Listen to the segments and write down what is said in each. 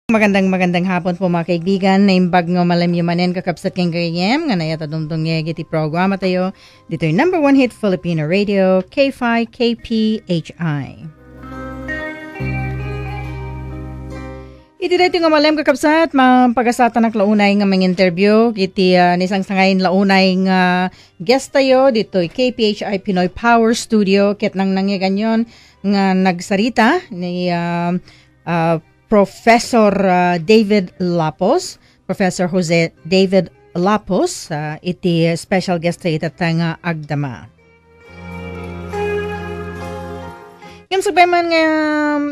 Magandang hapon po mga kaibigan. Naimbag nga malamyumanen kakabsat keng kayem nga nayatadumdong iti programa tayo. Dito yung number one hit Filipino radio, Kphi, Kphi. Iti dito nga malam kakabsat, mapagasatan na launay nga mga interview. Iti nisang sangayin launay nga guest tayo. Dito yung Kphi Pinoy Power Studio. Ket nang nangyaganyon nga nagsarita ni Professor David Lapuz, Professor Jose David Lapuz, iti special guest tayo nga agdama. Yung sabihin nga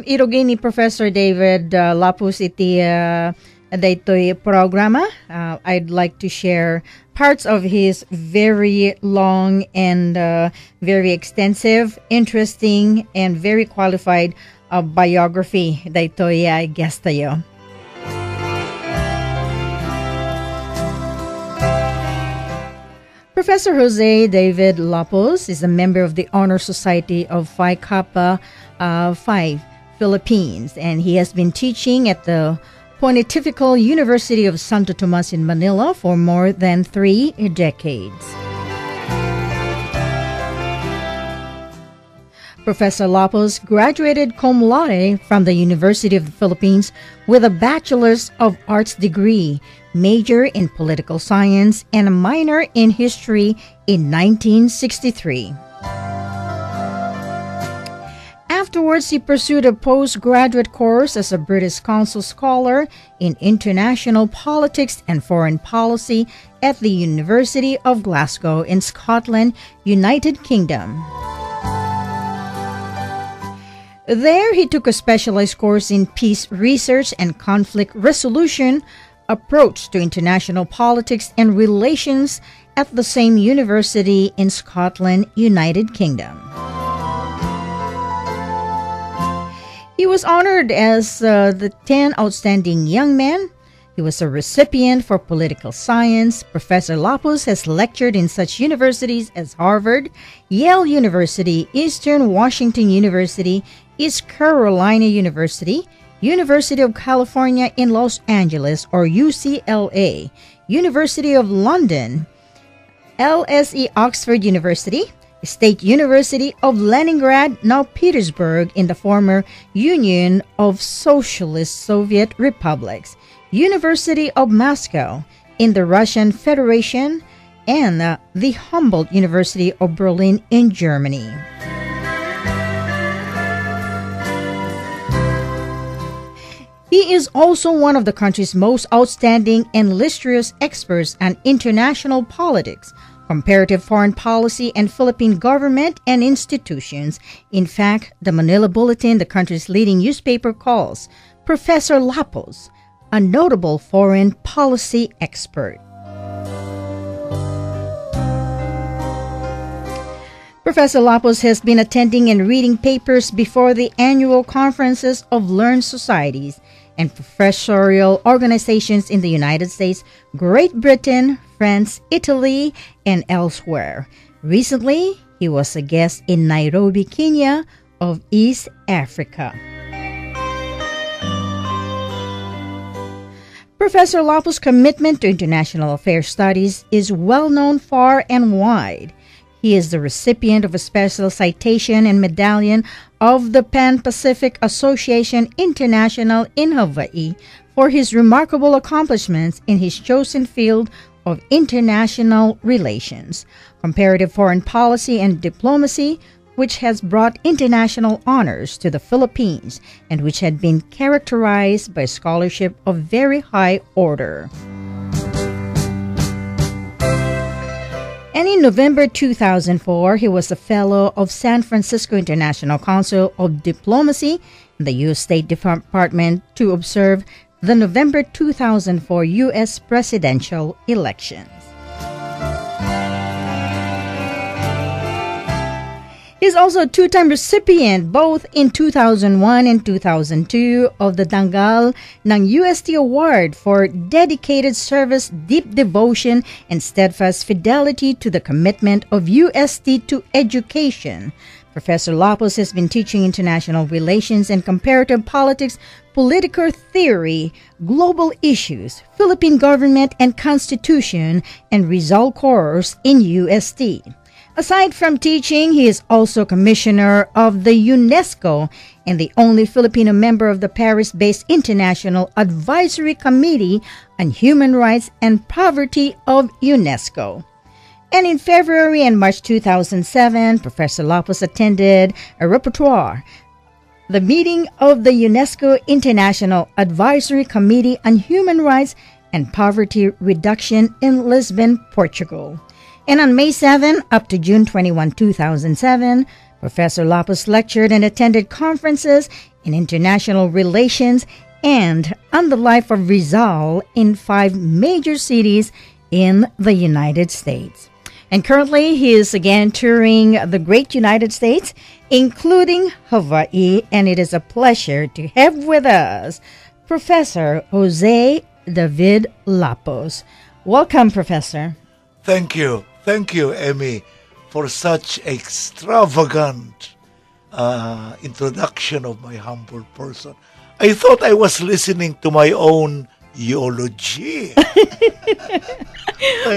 irugay ni Professor David Lapuz iti daytoy programa, I'd like to share parts of his very long and very extensive, interesting, and very qualified biography daytoy guest tayo. Professor Jose David Lapuz is a member of the Honor Society of Kphi Philippines, and he has been teaching at the Pontifical University of Santo Tomas in Manila for more than 3 decades. Professor Lapuz graduated cum laude from the University of the Philippines with a Bachelor's of Arts degree, major in political science, and a minor in history in 1963. Afterwards, he pursued a postgraduate course as a British Council Scholar in International Politics and Foreign Policy at the University of Glasgow in Scotland, United Kingdom. There, he took a specialized course in peace research and conflict resolution approach to international politics and relations at the same university in Scotland, United Kingdom. He was honored as the 10 Outstanding Young Men. He was a recipient for political science. Professor Lapuz has lectured in such universities as Harvard, Yale University, Eastern Washington University, East Carolina University, University of California in Los Angeles or UCLA, University of London, LSE Oxford University, State University of Leningrad, now Petersburg in the former Union of Socialist Soviet Republics, University of Moscow in the Russian Federation, and the Humboldt University of Berlin in Germany. He is also one of the country's most outstanding and illustrious experts on international politics, comparative foreign policy, and Philippine government and institutions. In fact, the Manila Bulletin, the country's leading newspaper, calls Professor Lapuz a notable foreign policy expert. Professor Lapuz has been attending and reading papers before the annual conferences of learned societies and professorial organizations in the United States, Great Britain, France, Italy, and elsewhere. Recently, he was a guest in Nairobi, Kenya of East Africa. Professor Lapuz's commitment to international affairs studies is well known far and wide. He is the recipient of a special citation and medallion of the Pan-Pacific Association International in Hawaii for his remarkable accomplishments in his chosen field of international relations, comparative foreign policy and diplomacy, which has brought international honors to the Philippines and which had been characterized by scholarship of very high order. And in November 2004, he was a fellow of San Francisco International Council of Diplomacy in the U.S. State Department to observe the November 2004 U.S. presidential elections. He is also a two-time recipient, both in 2001 and 2002, of the Dangal ng UST Award for dedicated service, deep devotion, and steadfast fidelity to the commitment of UST to education. Professor Lapuz has been teaching international relations and comparative politics Political Theory, Global Issues, Philippine Government and Constitution, and Rizal course in UST. Aside from teaching, he is also commissioner of the UNESCO and the only Filipino member of the Paris-based International Advisory Committee on Human Rights and Poverty of UNESCO. And in February and March 2007, Professor Lapuz attended a repertoire, the meeting of the UNESCO International Advisory Committee on Human Rights and Poverty Reduction in Lisbon, Portugal. And on May 7 up to June 21, 2007, Professor Lapuz lectured and attended conferences in international relations and on the life of Rizal in 5 major cities in the United States. And currently, he is again touring the great United States, including Hawaii, and it is a pleasure to have with us Professor Jose David Lapuz. Welcome, Professor. Thank you. Thank you, Emmy, for such extravagant introduction of my humble person. I thought I was listening to my own eulogy.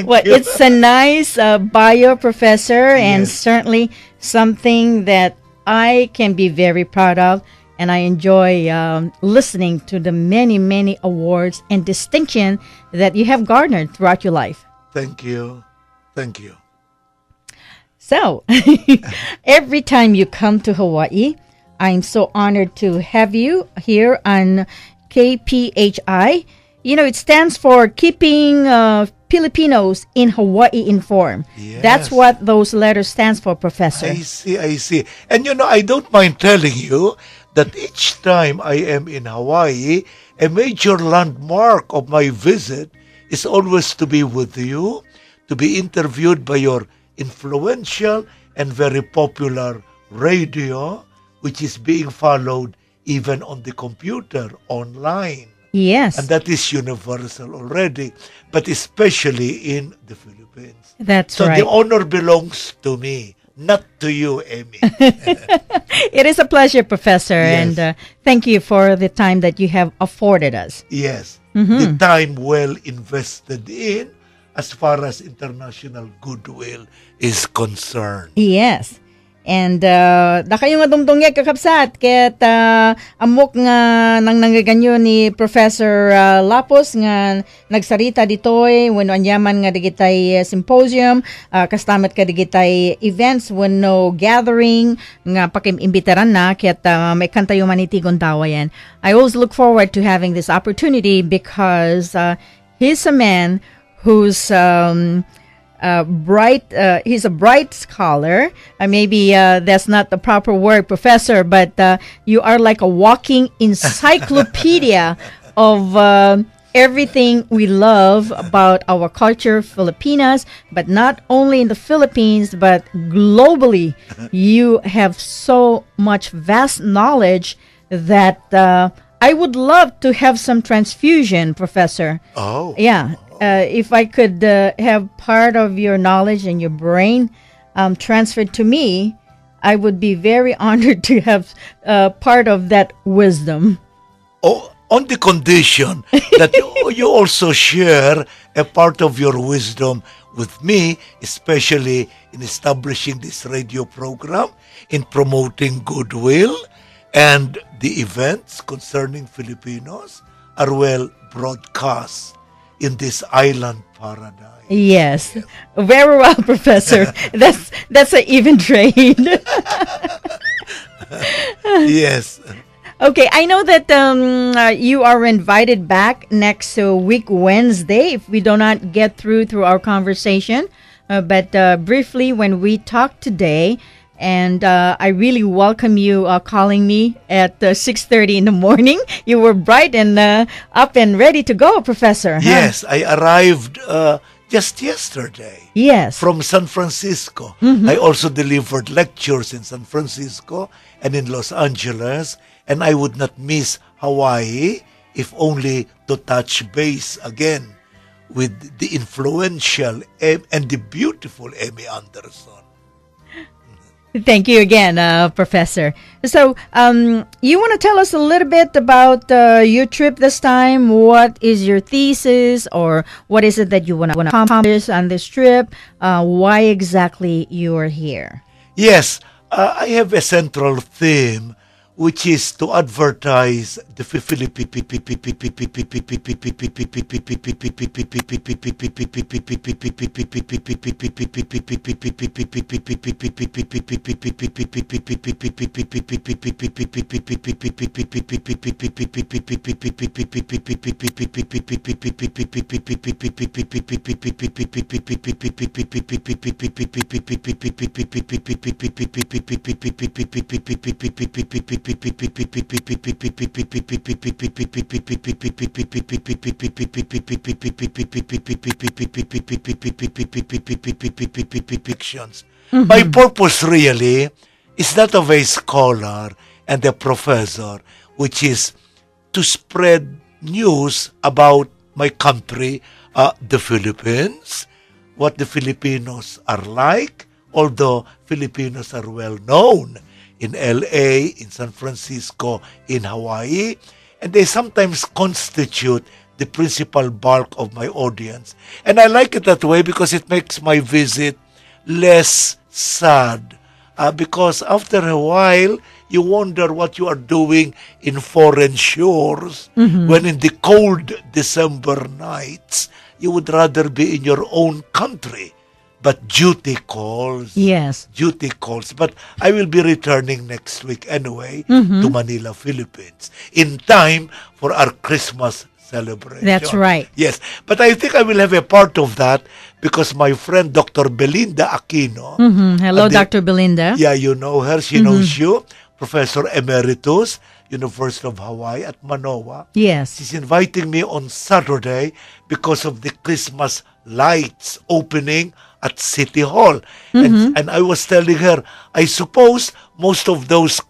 Well, it's a nice bio, Professor, and Yes. certainly something that I can be very proud of. And I enjoy listening to the many, many awards and distinction that you have garnered throughout your life. Thank you. Thank you. So, every time you come to Hawaii, I'm so honored to have you here on KPHI. You know, it stands for Keeping Filipinos in Hawaii Informed. Yes. That's what those letters stands for, Professor. I see. And I don't mind telling you that each time I am in Hawaii, a major landmark of my visit is always to be with you, to be interviewed by your influential and very popular radio, which is being followed even on the computer, online. Yes. And that is universal already, but especially in the Philippines. That's So right. the honor belongs to me, not to you, Emmy. It is a pleasure, Professor, Yes. and thank you for the time that you have afforded us. Yes, the time well invested in as far as international goodwill is concerned. Yes. And da kayo nga dumdungya kakabsat ket amok nga nang nanggaganyo ni Professor Lapuz nga nagsarita ditoy wenno anyaman nga digitay symposium kastamet ka digitay events wenno gathering nga pakimbitaran na ket may kantayo manitigon dawayan. I always look forward to having this opportunity because he's a man who's he's a bright scholar. Maybe that's not the proper word, Professor, but you are like a walking encyclopedia of everything we love about our culture, Filipinas, but not only in the Philippines, but globally. You have so much vast knowledge that I would love to have some transfusion, Professor. Oh. Yeah. If I could have part of your knowledge and your brain transferred to me, I would be very honored to have part of that wisdom. Oh, on the condition that you also share a part of your wisdom with me, especially in establishing this radio program, in promoting goodwill, and the events concerning Filipinos are well broadcast in this island paradise. Yes, very well, Professor. That's an even trade. Yes. Okay, I know that you are invited back next week, Wednesday, if we do not get through our conversation. But briefly, when we talked today, and I really welcome you calling me at 6:30 in the morning. You were bright and up and ready to go, Professor. Huh? Yes, I arrived just yesterday. Yes. From San Francisco. I also delivered lectures in San Francisco and in Los Angeles, and I would not miss Hawaii if only to touch base again with the influential and the beautiful Emmy Anderson. Thank you again, Professor. So, you want to tell us a little bit about your trip this time? What is your thesis, or what is it that you want to accomplish on this trip? Why exactly you are here? Yes, I have a central theme, which is to advertise the fictions. My purpose really is that of a scholar and a professor, which is to spread news about my country, the Philippines, what the Filipinos are like, although Filipinos are well known in LA, in San Francisco, in Hawaii, and they sometimes constitute the principal bulk of my audience. And I like it that way because it makes my visit less sad. Because after a while, you wonder what you are doing in foreign shores when in the cold December nights, you would rather be in your own country. But duty calls. Yes. Duty calls. But I will be returning next week anyway to Manila, Philippines, in time for our Christmas celebration. That's right. Yes. But I think I will have a part of that because my friend Dr. Belinda Aquino. Hello, Dr. Belinda. Yeah, you know her. She knows you. Professor Emeritus, University of Hawaii at Manoa. Yes. She's inviting me on Saturday because of the Christmas lights opening at City Hall. And I was telling her, I suppose most of those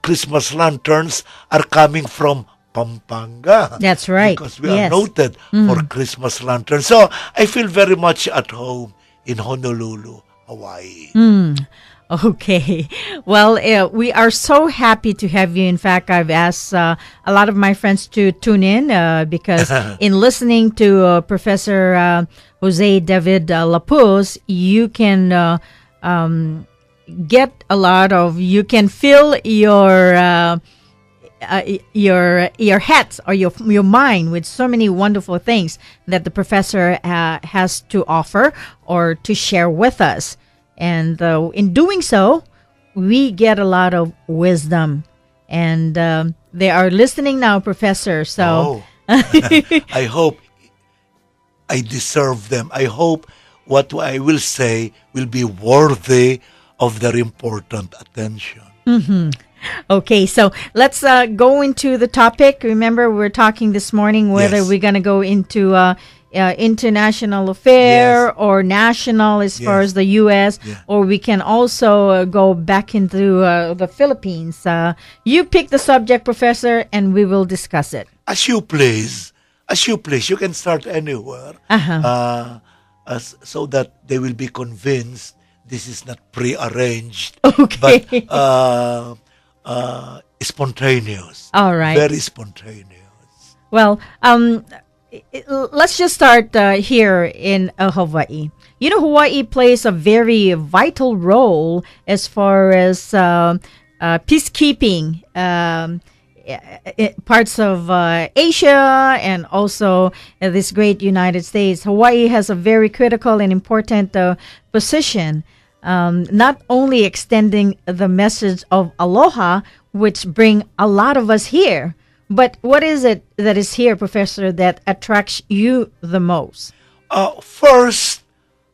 Christmas lanterns are coming from Pampanga. That's right. Because we are noted for Christmas lanterns. So I feel very much at home in Honolulu, Hawaii. Okay. Well, we are so happy to have you. In fact, I've asked a lot of my friends to tune in because in listening to Professor Jose David Lapuz, you can get a lot of, you can fill your head or your mind with so many wonderful things that the professor has to offer or to share with us. And in doing so, we get a lot of wisdom. And they are listening now, Professor. So I hope I deserve them. I hope what I will say will be worthy of their important attention. Okay, so let's go into the topic. Remember, we're talking this morning whether we're going to go into international affair or national as far as the U.S., or we can also go back into the Philippines. You pick the subject, Professor, and we will discuss it. As you please. As you please. You can start anywhere so that they will be convinced this is not prearranged, but spontaneous. All right. Very spontaneous. Well, let's just start here in Hawaii. You know, Hawaii plays a very vital role as far as peacekeeping parts of Asia and also this great United States. Hawaii has a very critical and important position, not only extending the message of aloha, which bring a lot of us here. But what is it that is here, Professor, that attracts you the most? First,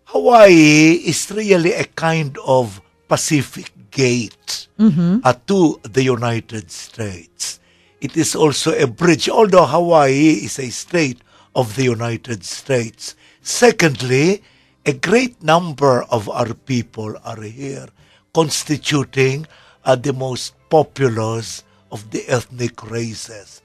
Hawaii is really a kind of Pacific gate to the United States. It is also a bridge, although Hawaii is a state of the United States. Secondly, a great number of our people are here, constituting the most populous of the ethnic races.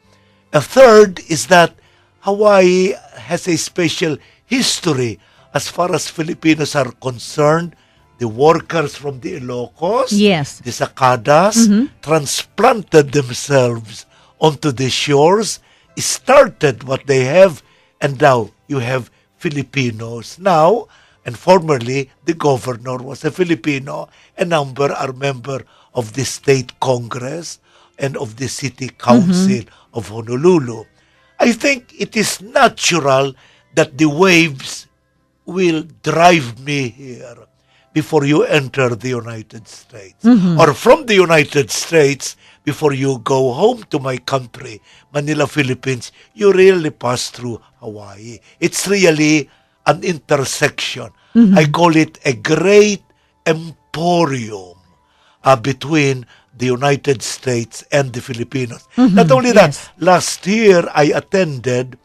A third is that Hawaii has a special history as far as Filipinos are concerned. the workers from the Ilocos, Yes. the Sacadas, transplanted themselves onto the shores, started what they have, and now you have Filipinos now, and formerly the governor was a Filipino. A number are member of the state congress and of the city council of Honolulu. I think it is natural that the waves will drive me here before you enter the United States. Or from the United States, before you go home to my country, Manila, Philippines, you really pass through Hawaii. It's really an intersection. I call it a great emporium between the United States and the Filipinos. Not only that, last year I attended,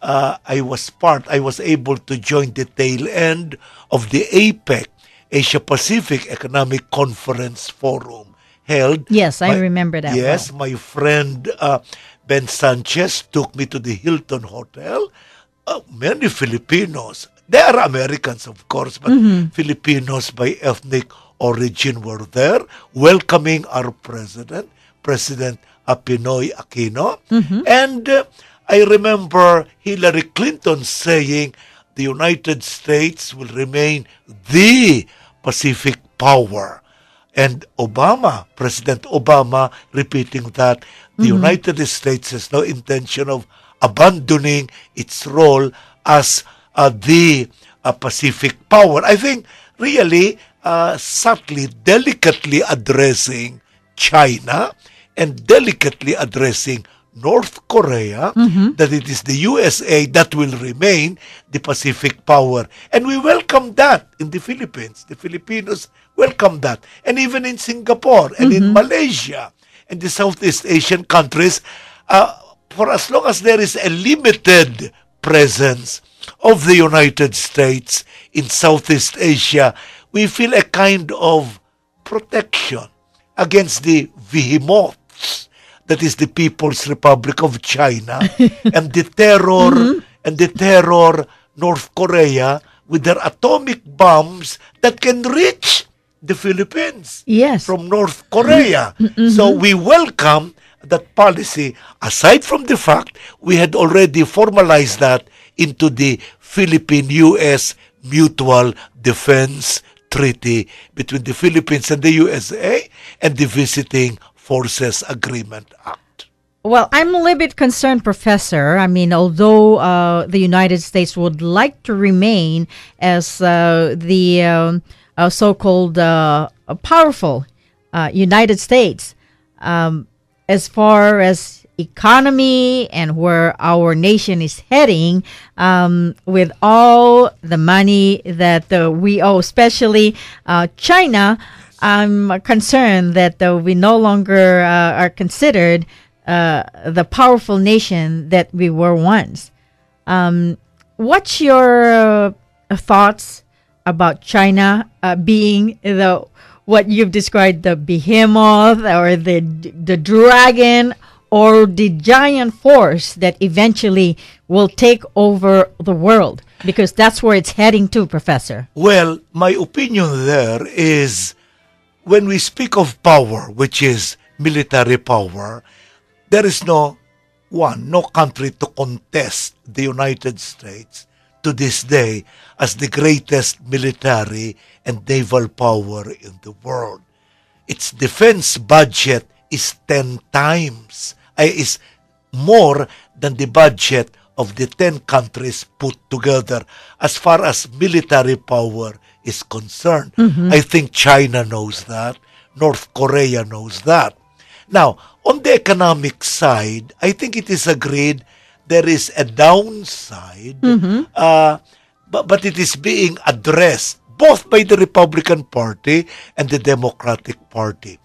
I was able to join the tail end of the APEC, Asia Pacific Economic Conference Forum held. Yes, I remember that. Yes, my friend Ben Sanchez took me to the Hilton Hotel. Many Filipinos, they are Americans of course, but Filipinos by ethnic origin were there, welcoming our President Pinoy Aquino. And I remember Hillary Clinton saying the United States will remain the Pacific power. And President Obama, repeating that the United States has no intention of abandoning its role as the Pacific power. I think really subtly, delicately addressing China and delicately addressing North Korea, that it is the USA that will remain the Pacific power. And we welcome that in the Philippines. The Filipinos welcome that. And even in Singapore and in Malaysia and the Southeast Asian countries, for as long as there is a limited presence of the United States in Southeast Asia, we feel a kind of protection against the behemoths, that is the People's Republic of China, and the terror North Korea with their atomic bombs that can reach the Philippines from North Korea. So we welcome that policy, aside from the fact we had already formalized that into the Philippine-US Mutual Defense Treaty between the Philippines and the USA and the Visiting Forces Agreement Act. Well, I'm a little bit concerned, Professor. I mean, although the United States would like to remain as the so-called powerful United States, as far as economy and where our nation is heading, with all the money that we owe, especially China, I'm concerned that we no longer are considered the powerful nation that we were once. What's your thoughts about China being what you've described, the behemoth or the dragon or the giant force that eventually will take over the world? Because that's where it's heading to, Professor. Well, my opinion there is, when we speak of power, which is military power, there is no country to contest the United States to this day as the greatest military and naval power in the world. Its defense budget is 10 times, is more than the budget of the 10 countries put together as far as military power is concerned. I think China knows that. North Korea knows that. Now, on the economic side, I think it is agreed there is a downside, but it is being addressed both by the Republican Party and the Democratic Party.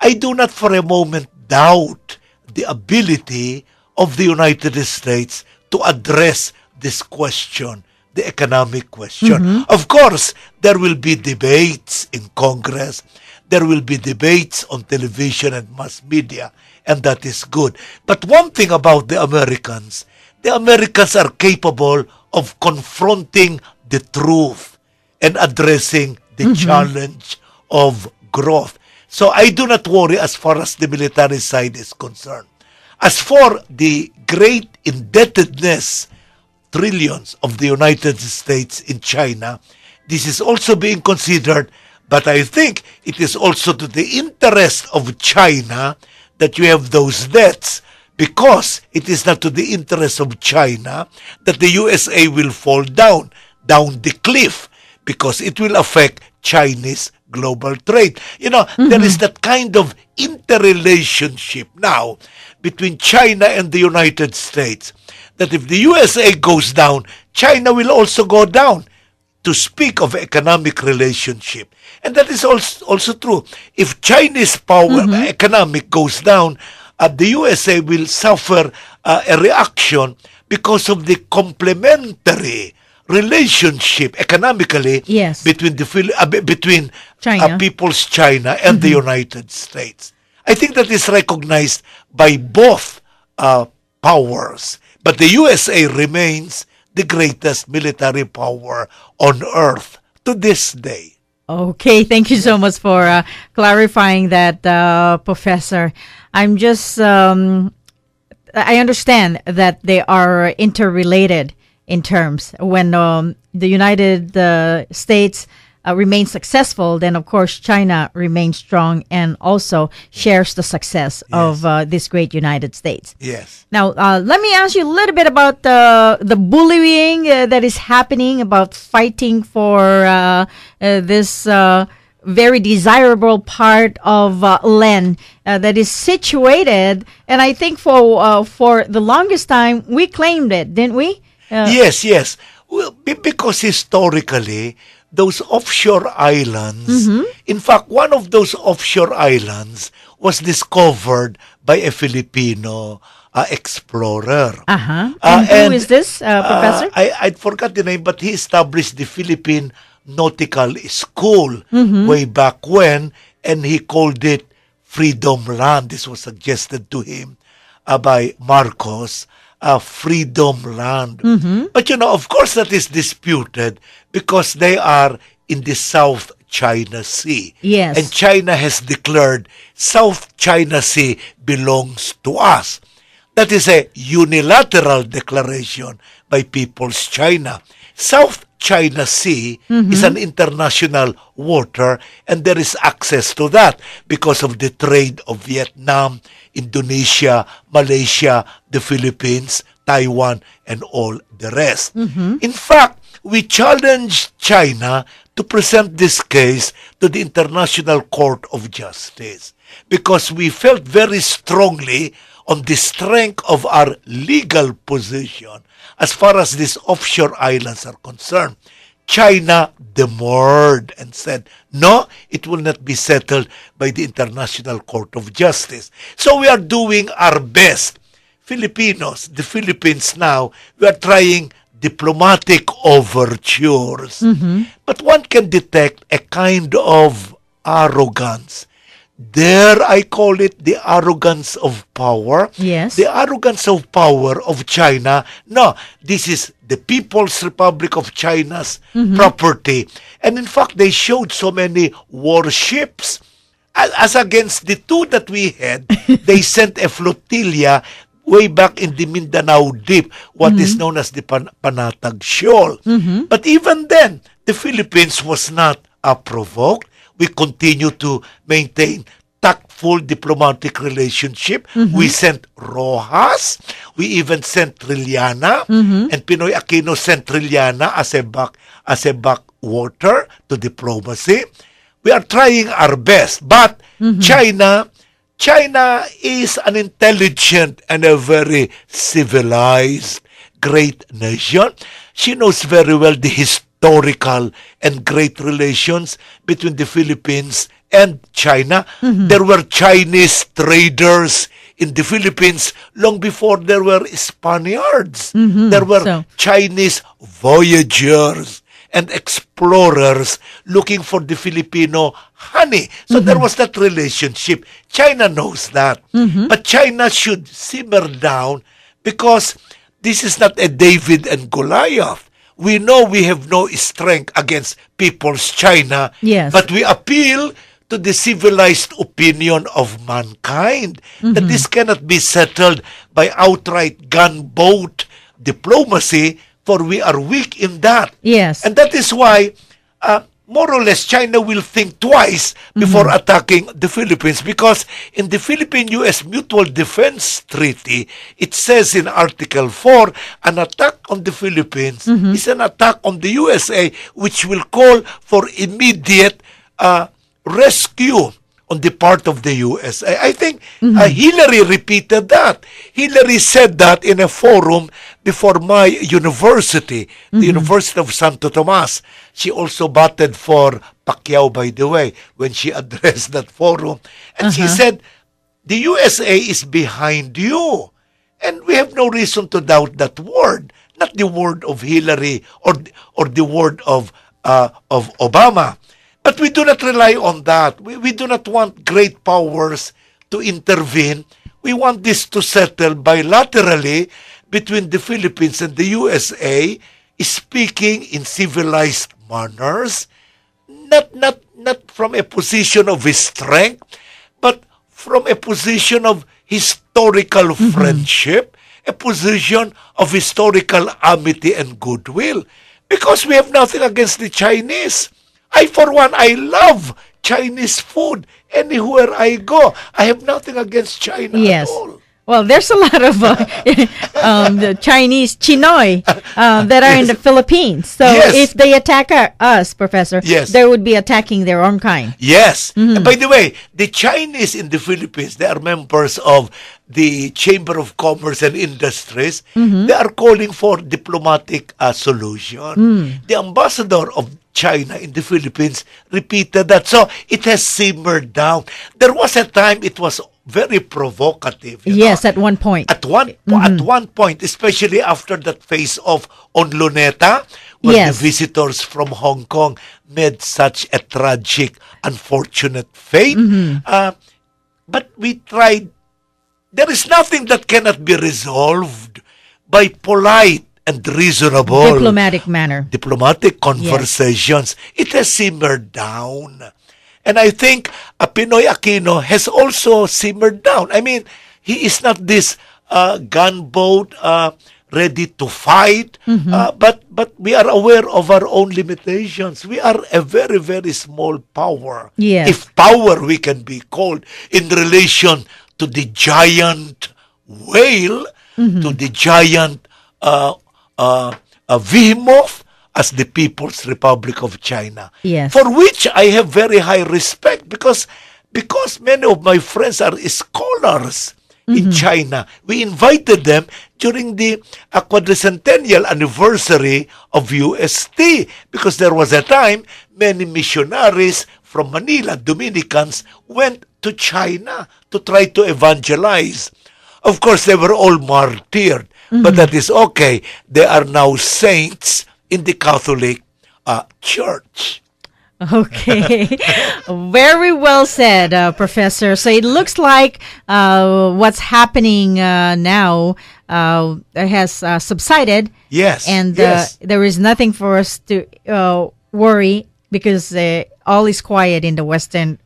I do not for a moment doubt the ability of the United States to address this question, the economic question. Of course, there will be debates in Congress. There will be debates on television and mass media, and that is good. But one thing about the Americans are capable of confronting the truth and addressing the challenge of growth. So I do not worry as far as the military side is concerned. As for the great indebtedness, trillions of the United States in China, this is also being considered, but I think it is also to the interest of China that you have those debts, because it is not to the interest of China that the USA will fall down the cliff, because it will affect Chinese global trade. There is that kind of interrelationship now between China and the United States, that if the USA goes down, China will also go down, to speak of economic relationship. And that is also true. If Chinese power economic goes down, the USA will suffer a reaction because of the complementary relationship economically between China. People's China and the United States. I think that is recognized by both powers. But the USA remains the greatest military power on earth to this day. Okay, thank you so much for clarifying that, Professor. I'm just, I understand that they are interrelated in terms. When the United States remains successful, then of course China remains strong and also shares the success of this great United States. Yes. Now, let me ask you a little bit about the bullying that is happening, about fighting for this very desirable part of land that is situated. And I think for the longest time, we claimed it, didn't we? Yes. Well, because historically, those offshore islands, in fact, one of those offshore islands was discovered by a Filipino explorer. And who is this, Professor? I forgot the name, but he established the Philippine Nautical School way back when, and he called it Freedom Land. This was suggested to him by Marcos. Freedom Land. But of course that is disputed because they are in the South China Sea. Yes. And China has declared South China Sea belongs to us. That is a unilateral declaration by People's China. South China Sea is an international water, and there is access to that because of the trade of Vietnam, Indonesia, Malaysia, the Philippines, Taiwan, and all the rest. In fact, we challenged China to present this case to the International Court of Justice because we felt very strongly on the strength of our legal position as far as these offshore islands are concerned. China demurred and said, no, it will not be settled by the International Court of Justice. So we are doing our best. Filipinos, the Philippines now, we are trying diplomatic overtures. But one can detect a kind of arrogance. There, I call it the arrogance of power. Yes. The arrogance of power of China. No, this is the People's Republic of China's property. And in fact, they showed so many warships. As against the two that we had, they sent a flotilla way back in the Mindanao Deep, what is known as the Panatag Shoal. But even then, the Philippines was not provoked. We continue to maintain tactful diplomatic relationship. We sent Rojas. We even sent Trilliana. And Pinoy Aquino sent Trilliana as a backwater to diplomacy. We are trying our best. But China is an intelligent and a very civilized great nation. She knows very well the historical and great relations between the Philippines and China. There were Chinese traders in the Philippines long before there were Spaniards. There were Chinese voyagers and explorers looking for the Filipino honey. So there was that relationship. China knows that. But China should simmer down because this is not a David and Goliath. we know we have no strength against People's China, Yes. but we appeal to the civilized opinion of mankind that this cannot be settled by outright gunboat diplomacy, for we are weak in that. Yes. And that is why, more or less, China will think twice before attacking the Philippines, because in the Philippine-U.S. Mutual Defense Treaty, it says in Article 4, an attack on the Philippines is an attack on the USA, which will call for immediate rescue on the part of the U.S. I think Hillary repeated that. Hillary said that in a forum before my university, the University of Santo Tomas. She also batted for Pacquiao, by the way, when she addressed that forum. And she said, the USA is behind you. And we have no reason to doubt that word, not the word of Hillary or the word of Obama. But we do not rely on that. We do not want great powers to intervene. We want this to settle bilaterally between the Philippines and the USA, speaking in civilized manners, not from a position of strength, but from a position of historical friendship, a position of historical amity and goodwill. Because we have nothing against the Chinese. For one, I love Chinese food anywhere I go. I have nothing against China at all. Well, there's a lot of the Chinese Chinoy that are in the Philippines. So if they attack us, Professor, they would be attacking their own kind. Yes. And by the way, the Chinese in the Philippines, they are members of the Chamber of Commerce and Industries. They are calling for diplomatic solution. The ambassador of China in the Philippines repeated that. So it has simmered down. There was a time it was very provocative. Yes, at one point. At one point, especially after that face-off on Luneta, where the visitors from Hong Kong made such a tragic, unfortunate fate. But we tried. There is nothing that cannot be resolved by polite and reasonable diplomatic conversations. It has simmered down. And I think Pinoy Aquino has also simmered down. I mean, he is not this gunboat ready to fight, but we are aware of our own limitations. We are a very, very small power. If power we can be called in relation to the giant whale, to the giant behemoth as the People's Republic of China, for which I have very high respect, because many of my friends are scholars in China. We invited them during the quadricentennial anniversary of UST, because there was a time many missionaries from Manila, Dominicans, went to China to try to evangelize. Of course, they were all martyred, but that is okay. They are now saints in the Catholic Church. Okay. Very well said, Professor. So it looks like what's happening now has subsided. Yes. And there is nothing for us to worry, because all is quiet in the Western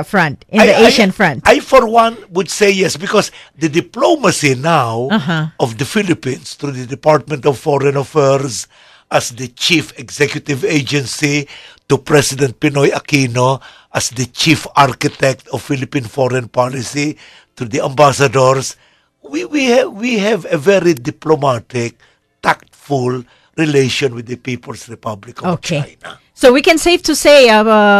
front, in the Asian front. I, for one, would say yes, because the diplomacy now of the Philippines through the Department of Foreign Affairs as the chief executive agency, to President Pinoy Aquino as the chief architect of Philippine foreign policy, to the ambassadors, we have a very diplomatic, tactful relation with the People's Republic of China. So we can safe to say,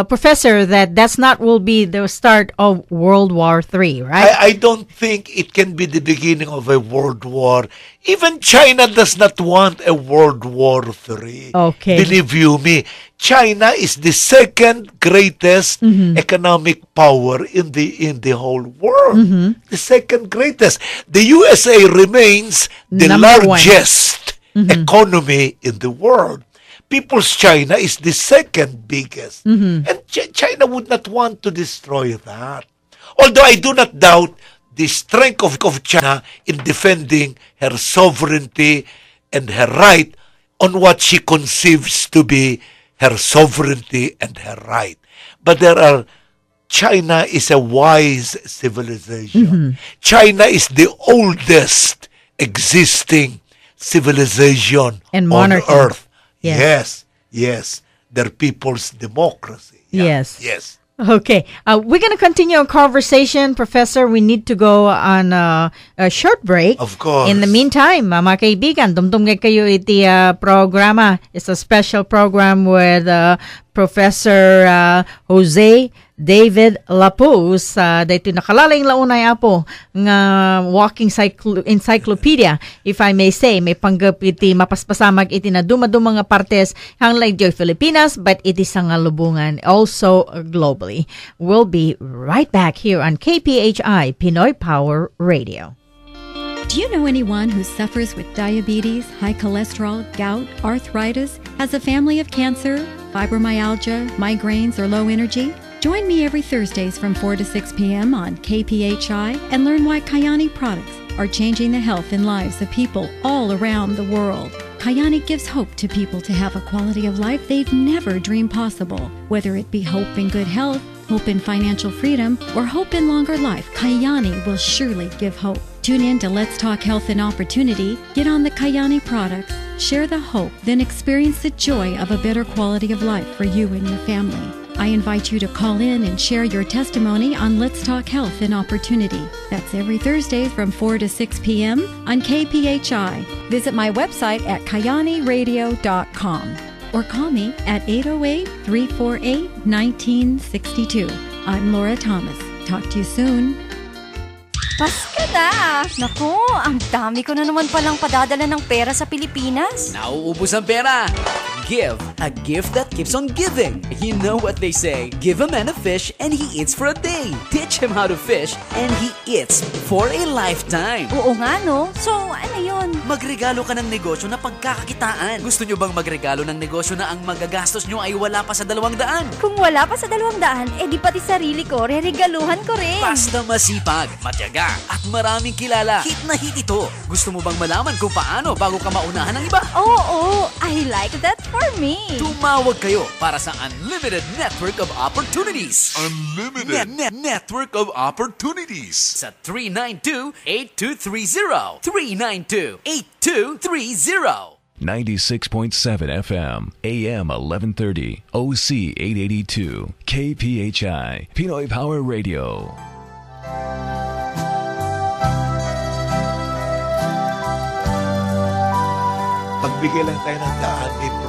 Professor, that's not will be the start of World War III, right? I don't think it can be the beginning of a world war. Even China does not want a World War III. Believe you me, China is the second greatest economic power in the whole world. The second greatest. The USA remains the largest economy in the world. People's China is the second biggest. And China would not want to destroy that. Although I do not doubt the strength of China in defending her sovereignty and her right on what she conceives to be her sovereignty and her right. But China is a wise civilization. China is the oldest existing civilization And on monarchy. earth. Yes. Yes. Their people's democracy. Yes. Okay, we're going to continue our conversation, Professor. We need to go on a short break. Of course. In the meantime, mga kaibigan, dumdum kayo iti programa. It's a special program with Professor Jose David Lapuz. Dito nakalaling launay apo nga walking encyclopedia, if I may say. May panggap iti mapaspasamag iti na dumadumang nga partes hang like Joy Filipinas, but iti sa nga lubungan also globally. We'll be right back here on KPHI Pinoy Power Radio. Do you know anyone who suffers with diabetes, high cholesterol, gout, arthritis, has a family of cancer, fibromyalgia, migraines, or low energy? Join me every Thursdays from 4 to 6 p.m. on KPHI and learn why Kayani products are changing the health and lives of people all around the world. Kayani gives hope to people to have a quality of life they've never dreamed possible. Whether it be hope in good health, hope in financial freedom, or hope in longer life, Kayani will surely give hope. Tune in to Let's Talk Health and Opportunity, get on the Kayani products, share the hope, then experience the joy of a better quality of life for you and your family. I invite you to call in and share your testimony on Let's Talk Health and Opportunity. That's every Thursday from 4 to 6 p.m. on KPHI. Visit my website at kayaniradio.com or call me at 808-348-1962. I'm Laura Thomas. Talk to you soon. Paska na! Naku, ang dami ko na naman palang padadala ng pera sa Pilipinas. Nauubos ang pera! Give a gift that keeps on giving. You know what they say, give a man a fish and he eats for a day. Teach him how to fish and he eats for a lifetime. Oo nga no? So, ano yun? Magregalo ka ng negosyo na pagkakakitaan. Gusto nyo bang magregalo ng negosyo na ang magagastos nyo ay wala pa sa 200? Kung wala pa sa 200, di pati sarili ko, reregaluhan ko rin. Basta masipag, matyaga, at maraming kilala. Hit na hit ito. Gusto mo bang malaman kung paano bago ka maunahan ng iba? Oo, I like that for me. Tumawag kayo para sa Unlimited Network of Opportunities. Unlimited Network of Opportunities. Sa 392-8230. 392-8230. 96.7 FM, AM 1130, OC 882, KPHI, Pinoy Power Radio. Pagbigay lang tayo ng daan dito.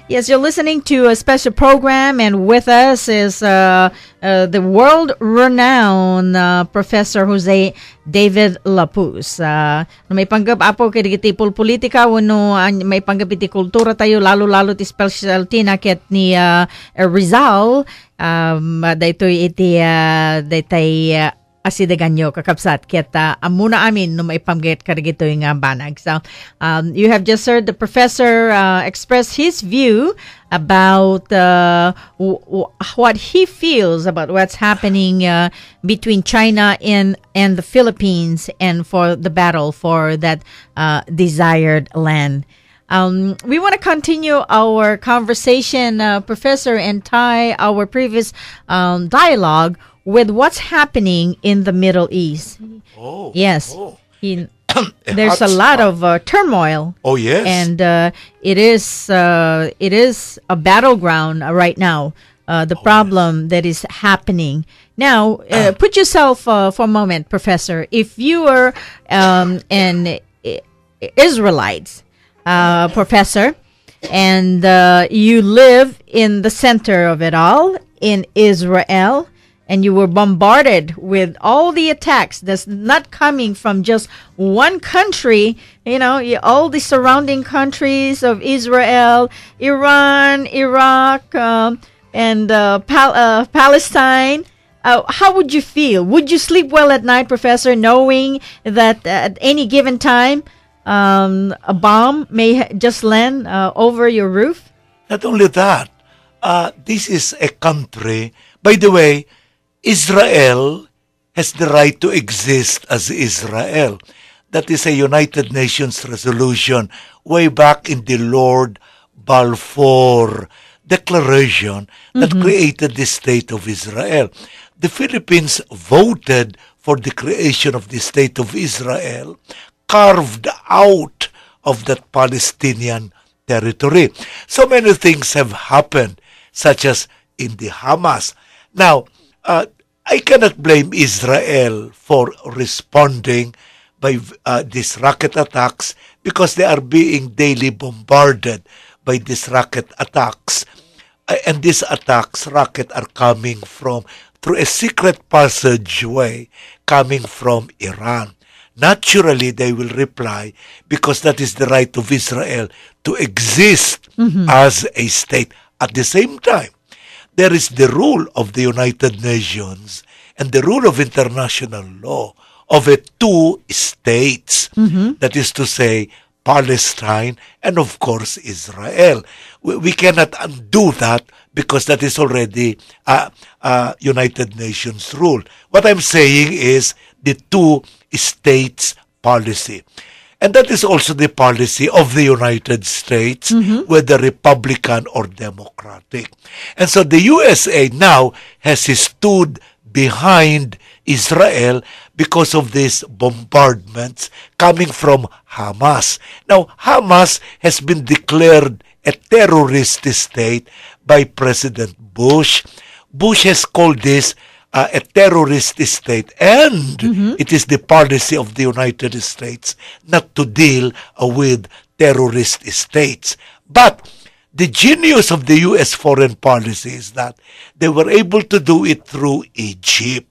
Yes, you're listening to a special program, and with us is the world-renowned Professor Jose David Lapuz. May panggap apo kay digitipol politika, wano may panggap iti kultura tayo, lalo-lalo ti specialty na ket ni Rizal. Daytoy iti daytay asidaganyo kakapsat kita amuna amin no maipamget karigito yung banag. So you have just heard the professor express his view about what he feels about what's happening between China and the Philippines, and for the battle for that desired land. We want to continue our conversation, Professor, and tie our previous dialogue with what's happening in the Middle East. Oh. Yes. Oh. There's a lot of turmoil. Oh, yes. And it is a battleground right now. The problem that is happening now. Put yourself for a moment, Professor. If you were an Israelite, Professor, and you live in the center of it all in Israel, and you were bombarded with all the attacks that's not coming from just one country, all the surrounding countries of Israel, Iran, Iraq, and Palestine. How would you feel? Would you sleep well at night, Professor, knowing that at any given time a bomb may just land over your roof? Not only that, this is a country, by the way, Israel has the right to exist as Israel. That is a United Nations resolution way back in the Lord Balfour Declaration that created the State of Israel. The Philippines voted for the creation of the State of Israel, carved out of that Palestinian territory. So many things have happened, such as in the Hamas. Now, I cannot blame Israel for responding by these rocket attacks because they are being daily bombarded by these rocket attacks. And these attacks, rocket, are coming through a secret passageway coming from Iran. Naturally, they will reply because that is the right of Israel to exist as a state. At the same time, there is the rule of the United Nations and the rule of international law of a two states. That is to say, Palestine and, of course, Israel. We cannot undo that because that is already United Nations rule. What I'm saying is the two states policy. And that is also the policy of the United States, whether Republican or Democratic. And so the USA now has stood behind Israel because of these bombardments coming from Hamas. Now, Hamas has been declared a terrorist state by President Bush. Bush has called this a terrorist state, and it is the policy of the United States not to deal with terrorist states. But the genius of the U.S. foreign policy is that they were able to do it through Egypt.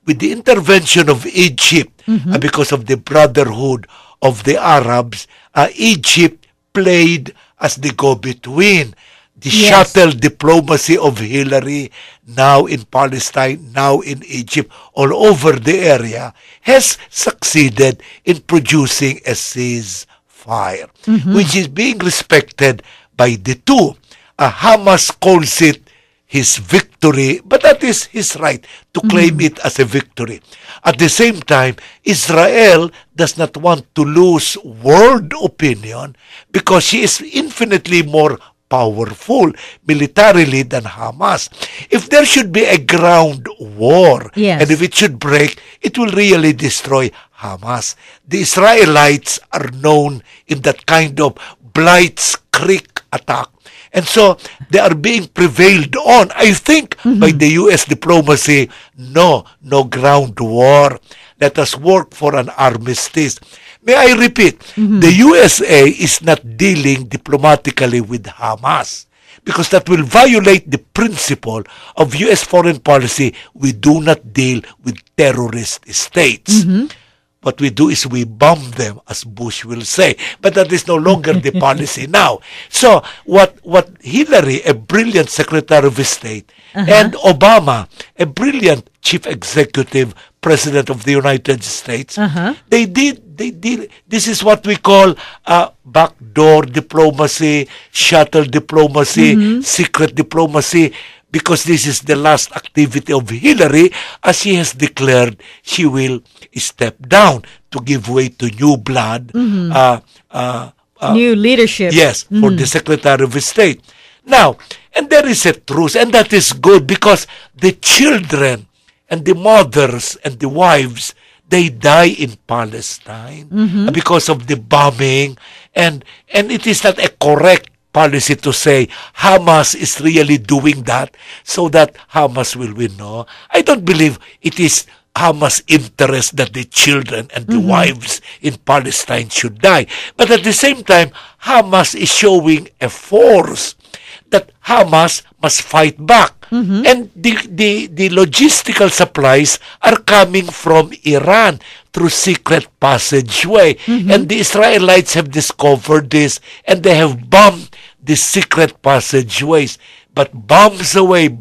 With the intervention of Egypt, because of the brotherhood of the Arabs, Egypt played as the go-between. The shuttle diplomacy of Hillary, now in Palestine, now in Egypt, all over the area, has succeeded in producing a ceasefire, which is being respected by the two. Hamas calls it his victory, but that is his right to claim it as a victory. At the same time, Israel does not want to lose world opinion because she is infinitely more powerful militarily than Hamas. If there should be a ground war, and if it should break, it will really destroy Hamas. The Israelites are known in that kind of Blitzkrieg attack. And so they are being prevailed on, I think, by the U.S. diplomacy. No ground war. Let us work for an armistice. May I repeat, the USA is not dealing diplomatically with Hamas because that will violate the principle of U.S. foreign policy. We do not deal with terrorist states. What we do is we bomb them, as Bush will say. But that is no longer the policy now. So what Hillary, a brilliant Secretary of State, and Obama, a brilliant Chief Executive President of the United States, they did. This is what we call backdoor diplomacy, shuttle diplomacy, secret diplomacy, because this is the last activity of Hillary, as she has declared she will step down to give way to new blood. New leadership. Yes, for the Secretary of State. Now, and there is a truce, and that is good because the children and the mothers and the wives, they die in Palestine because of the bombing, and it is not a correct policy to say Hamas is really doing that so that Hamas will win. No, I don't believe it is Hamas' interest that the children and the wives in Palestine should die. But at the same time, Hamas is showing a force that Hamas must fight back. And the logistical supplies are coming from Iran through secret passageway. And the Israelites have discovered this, and they have bombed the secret passageways. But bombs away.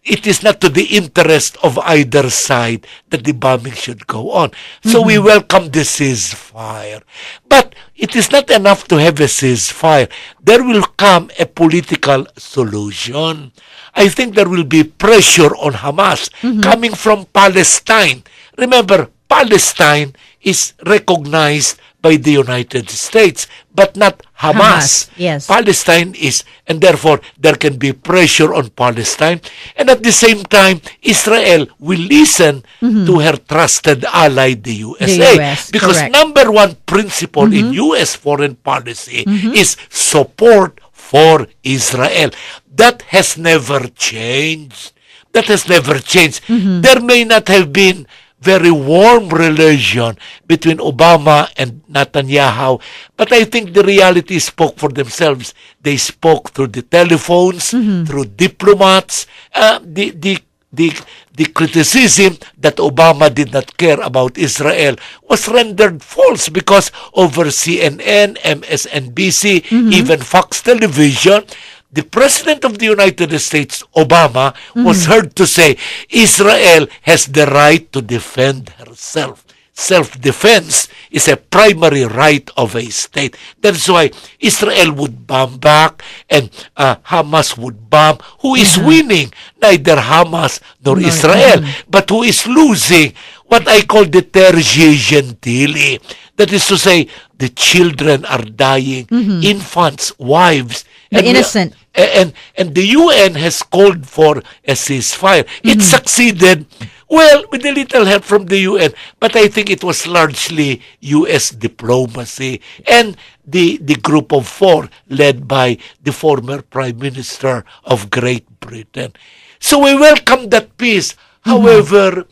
It is not to the interest of either side that the bombing should go on. So we welcome the ceasefire. But it is not enough to have a ceasefire. There will come a political solution. I think there will be pressure on Hamas coming from Palestine. Remember, Palestine is recognized by the United States, but not Hamas. Yes. Palestine is, and therefore there can be pressure on Palestine. And at the same time, Israel will listen to her trusted ally, the USA. The US, because correct. number one principle in U.S. foreign policy is support for Israel. That has never changed. There may not have been very warm relation between Obama and Netanyahu, but I think the reality spoke for themselves. They spoke through the telephones, through diplomats. The criticism that Obama did not care about Israel was rendered false because over CNN, MSNBC, even Fox Television, the President of the United States, Obama, was heard to say, Israel has the right to defend herself. Self-defense is a primary right of a state. That's why Israel would bomb back and Hamas would bomb. Who is winning? Neither Hamas nor Israel. But who is losing? What I call the tertiary gentili. That is to say, the children are dying, infants, wives. The innocent. And the UN has called for a ceasefire. It succeeded, well, with a little help from the UN, but I think it was largely U.S. diplomacy and the Group of Four led by the former Prime Minister of Great Britain. So we welcome that peace. However,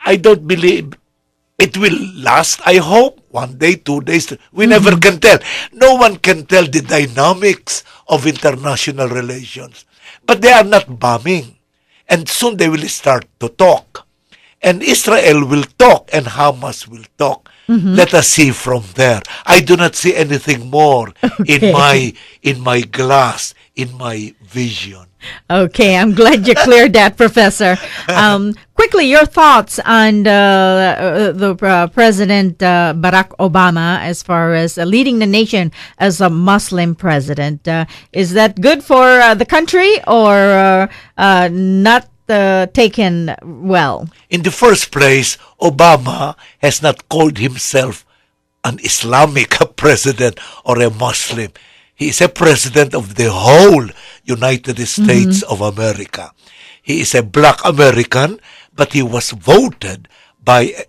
I don't believe it will last. I hope 1 day, 2 days. We never can tell. No one can tell the dynamics of international relations. But they are not bombing. And soon they will start to talk. And Israel will talk and Hamas will talk. Let us see from there. I do not see anything more in my glass, in my vision. Okay, I'm glad you cleared that, Professor. Quickly, your thoughts on the President Barack Obama as far as leading the nation as a Muslim president. Is that good for the country or not taken well? In the first place, Obama has not called himself an Islamic president or a Muslim. He is a president of the whole United States of America. He is a black American, but he was voted by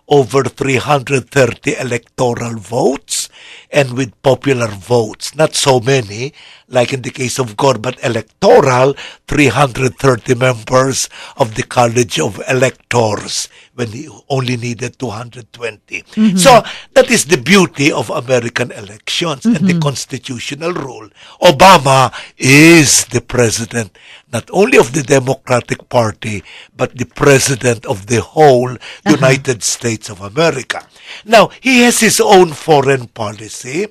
over 330 electoral votes and with popular votes. Not so many, like in the case of Gore, but electoral, 330 members of the College of Electors when he only needed 220. So that is the beauty of American elections and the constitutional rule. Obama is the president, not only of the Democratic Party, but the president of the whole United States of America. Now, he has his own foreign policy.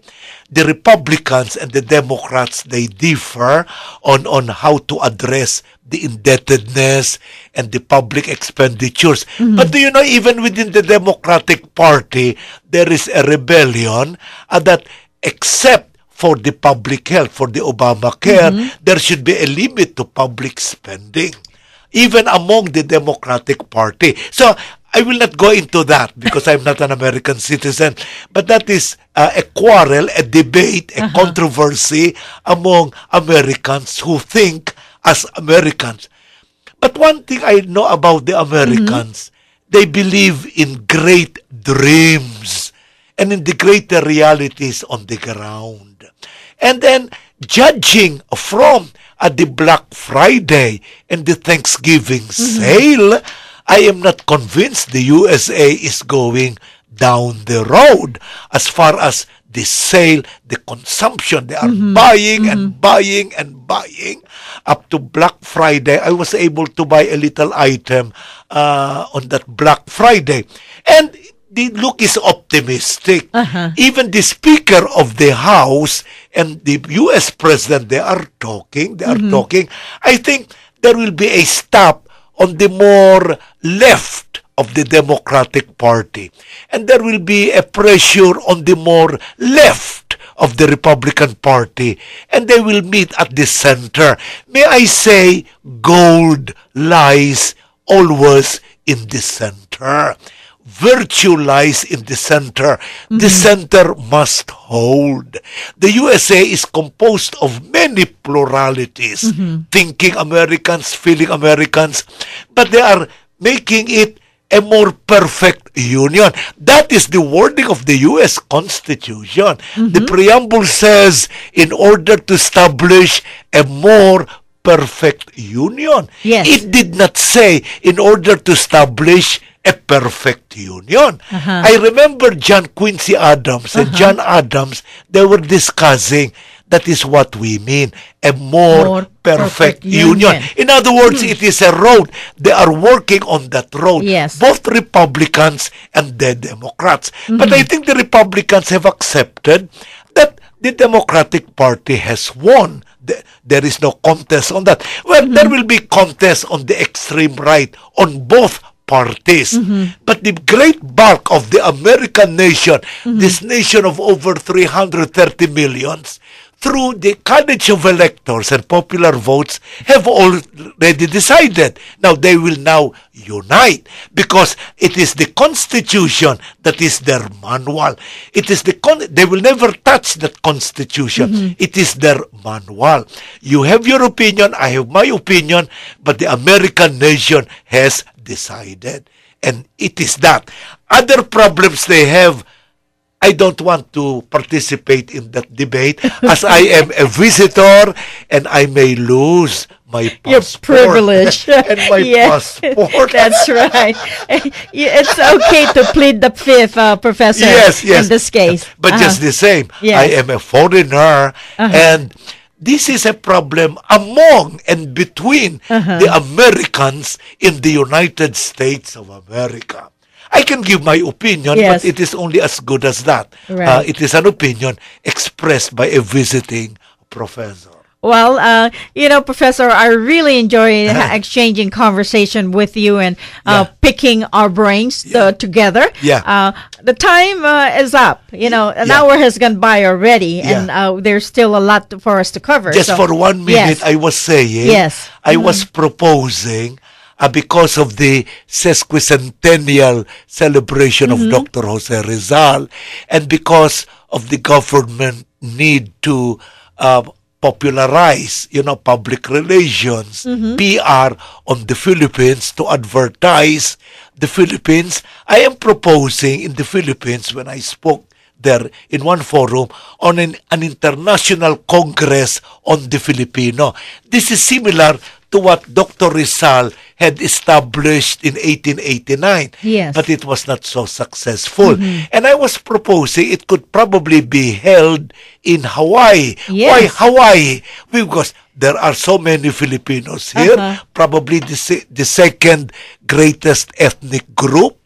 The Republicans and the Democrats, they differ on how to address the indebtedness and the public expenditures. But do you know, even within the Democratic Party, there is a rebellion that except for the public health, for the Obamacare, there should be a limit to public spending, even among the Democratic Party. So I will not go into that because I'm not an American citizen, but that is a quarrel, a debate, a controversy among Americans who think as Americans. But one thing I know about the Americans, they believe in great dreams and in the greater realities on the ground. And then, judging from the Black Friday and the Thanksgiving sale, I am not convinced the USA is going down the road as far as the sale, the consumption. They are buying and buying and buying. Up to Black Friday, I was able to buy a little item on that Black Friday. And the look is optimistic. Even the Speaker of the House and the U.S. President, they are talking. I think there will be a stop on the more left of the Democratic Party. And there will be a pressure on the more left of the Republican Party. And they will meet at the center. May I say, gold lies always in the center. Virtue lies in the center. The center must hold. The USA is composed of many pluralities, thinking Americans, feeling Americans, but they are making it a more perfect union. That is the wording of the U.S. Constitution. The preamble says, in order to establish a more perfect union. Yes. It did not say, in order to establish a perfect union. I remember John Quincy Adams and John Adams, they were discussing that is what we mean, a more perfect union. In other words, it is a road. They are working on that road. Yes. Both Republicans and the Democrats. But I think the Republicans have accepted that the Democratic Party has won. There is no contest on that. Well, there will be contest on the extreme right on both parties. But the great bulk of the American nation, this nation of over 330 millions, through the College of Electors and popular votes, have already decided. Now, they will now unite because it is the Constitution that is their manual. It is they will never touch that Constitution. It is their manual. You have your opinion, I have my opinion, but the American nation has decided. And it is that. Other problems they have, I don't want to participate in that debate as I am a visitor and I may lose my passport. Your privilege. And my passport. That's right. It's okay to plead the fifth, Professor, in this case. But just the same, I am a foreigner and this is a problem among and between the Americans in the United States of America. I can give my opinion, but it is only as good as that. Right. It is an opinion expressed by a visiting professor. Well, Professor, I really enjoy exchanging conversation with you and picking our brains together. The time is up. An hour has gone by already, and there's still a lot for us to cover. Just for 1 minute, I was saying, I was proposing, because of the sesquicentennial celebration of Dr. Jose Rizal, and because of the government need to popularize, public relations, PR on the Philippines to advertise the Philippines. I am proposing in the Philippines, when I spoke there in one forum, on an international congress on the Filipino. This is similar to what Dr. Rizal had established in 1889. Yes. But it was not so successful. And I was proposing it could probably be held in Hawaii. Yes. Why Hawaii? Because there are so many Filipinos here. Probably the second greatest ethnic group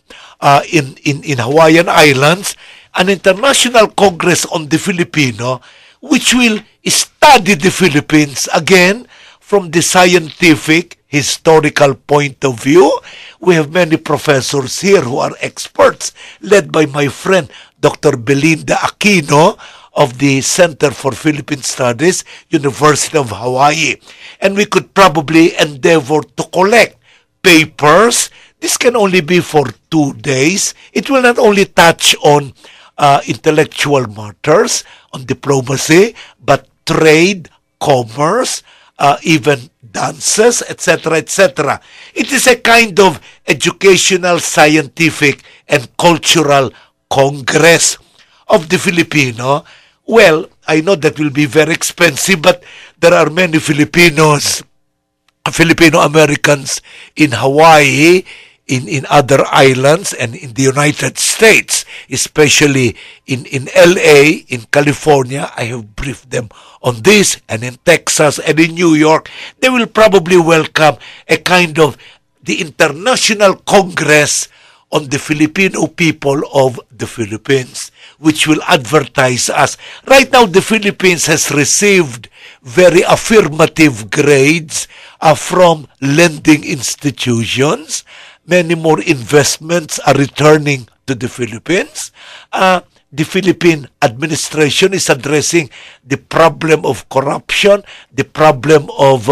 in Hawaiian Islands. An international congress on the Filipino, which will study the Philippines again from the scientific, historical point of view. We have many professors here who are experts, led by my friend Dr. Belinda Aquino of the Center for Philippine Studies, University of Hawaii. And we could probably endeavor to collect papers. This can only be for 2 days. It will not only touch on intellectual matters, on diplomacy, but trade, commerce, even dances, etc., etc. It is a kind of educational, scientific, and cultural congress of the Filipino. Well, I know that will be very expensive, but there are many Filipino Americans in Hawaii, in other islands, and in the United States, especially in LA, in California. I have briefed them on this, and in Texas and in New York. They will probably welcome a kind of the International Congress on the Filipino people of the Philippines, which will advertise us. Right now, the Philippines has received very affirmative grades from lending institutions. Many more investments are returning to the Philippines. The Philippine administration is addressing the problem of corruption, the problem of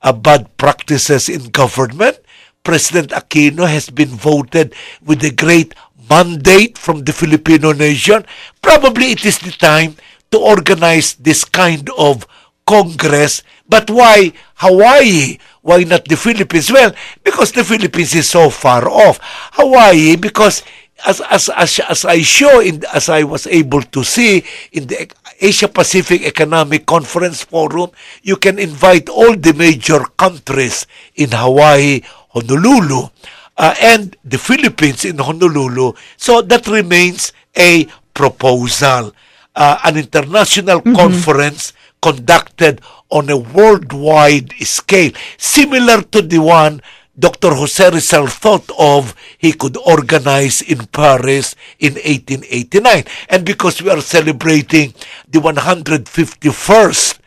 bad practices in government. President Aquino has been voted with a great mandate from the Filipino nation. Probably it is the time to organize this kind of Congress. But why Hawaii? Why not the Philippines? Well, because the Philippines is so far off. Hawaii, because as I was able to see in the Asia Pacific Economic Conference Forum, you can invite all the major countries in Hawaii, Honolulu, and the Philippines in Honolulu. So that remains a proposal, an international conference conducted on a worldwide scale, similar to the one Dr. Jose Rizal thought of he could organize in Paris in 1889. And because we are celebrating the 151st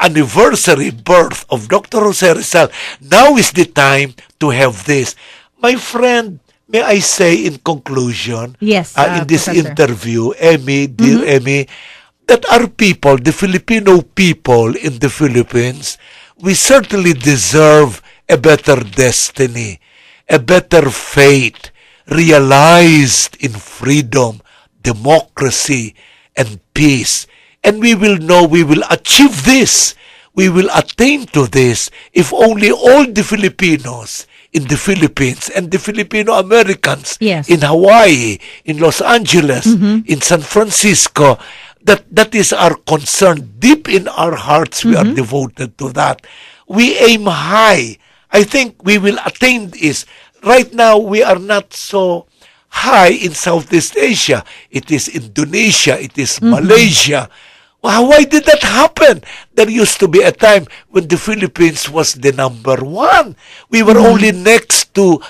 anniversary birth of Dr. Jose Rizal, now is the time to have this. My friend, may I say in conclusion, yes, in this Professor. interview, Emmy, dear Emmy, that our people, the Filipino people in the Philippines, we certainly deserve a better destiny, a better fate, realized in freedom, democracy, and peace. And we will know we will achieve this. We will attain to this if only all the Filipinos in the Philippines and the Filipino Americans in Hawaii, in Los Angeles, in San Francisco, that is our concern. Deep in our hearts, we are devoted to that. We aim high. I think we will attain this. Right now, we are not so high in Southeast Asia. It is Indonesia. It is Malaysia. Why did that happen? There used to be a time when the Philippines was the number one. We were only next to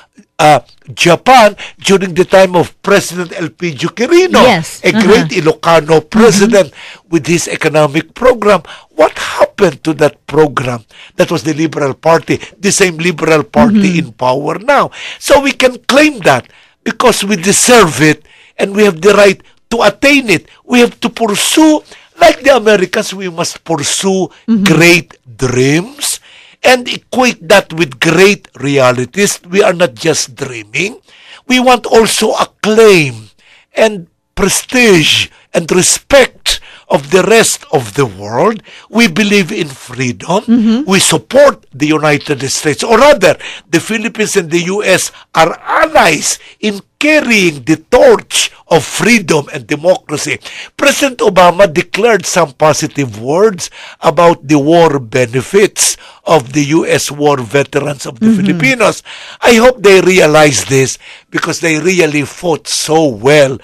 Japan during the time of President Elpidio Quirino, a great Ilocano president with his economic program. What happened to that program? That was the Liberal Party, the same Liberal Party in power now. So we can claim that because we deserve it and we have the right to attain it. We have to pursue, like the Americans, we must pursue great dreams and equate that with great realities. We are not just dreaming. We want also acclaim and prestige and respect of the rest of the world. We believe in freedom. We support the United States, or rather, the Philippines and the U.S. are allies in carrying the torch of freedom and democracy. President Obama declared some positive words about the war benefits of the U.S. war veterans of the Filipinos. I hope they realize this because they really fought so well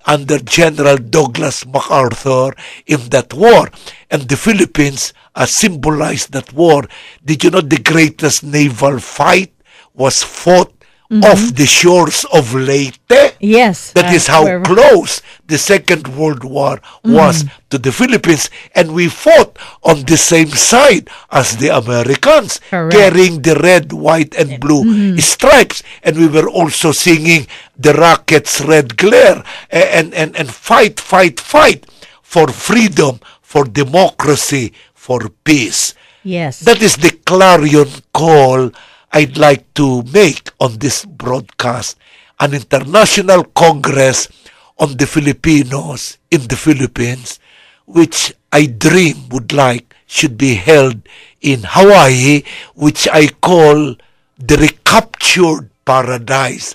under General Douglas MacArthur in that war. And the Philippines symbolized that war. Did you know the greatest naval fight was fought off the shores of Leyte? Yes. That is how close the Second World War was to the Philippines. And we fought on the same side as the Americans, carrying the red, white, and blue stripes. And we were also singing the Rockets' Red Glare and fight, fight, fight for freedom, for democracy, for peace. Yes. That is the clarion call I'd like to make on this broadcast, an international congress on the Filipinos in the Philippines, which I dream would like should be held in Hawaii, which I call the recaptured paradise.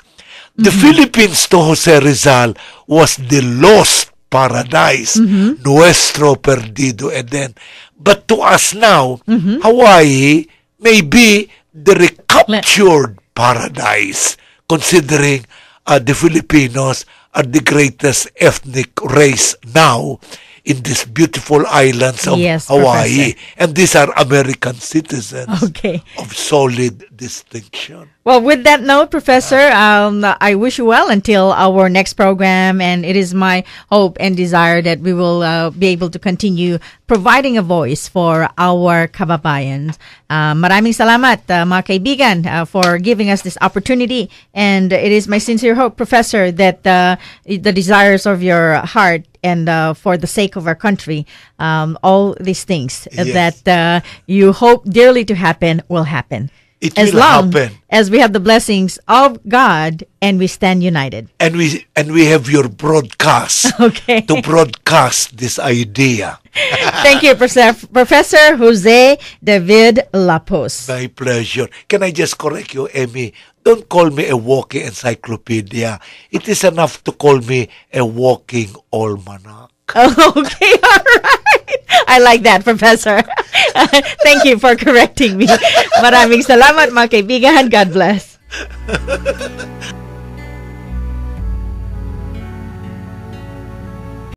The Philippines to Jose Rizal was the lost paradise, nuestro perdido Eden. But to us now, Hawaii may be the recaptured paradise, considering the Filipinos are the greatest ethnic race now in these beautiful islands of Hawaii. Professor. And these are American citizens Okay. of solid distinction. Well, with that note, Professor, I wish you well until our next program, and it is my hope and desire that we will be able to continue providing a voice for our kababayans. Maraming salamat, mga kaibigan, for giving us this opportunity, and it is my sincere hope, Professor, that the desires of your heart and for the sake of our country, all these things that you hope dearly to happen will happen. It As will long happen. as we have the blessings of God and we stand united. And we have your broadcast Okay. to broadcast this idea. Thank you, Professor Jose David Lapuz. My pleasure. Can I just correct you, Emmy? Don't call me a walking encyclopedia. It is enough to call me a walking almanac. Okay, all right. I like that, Professor. Thank you for correcting me. Maraming salamat, mga kaibigan. God bless.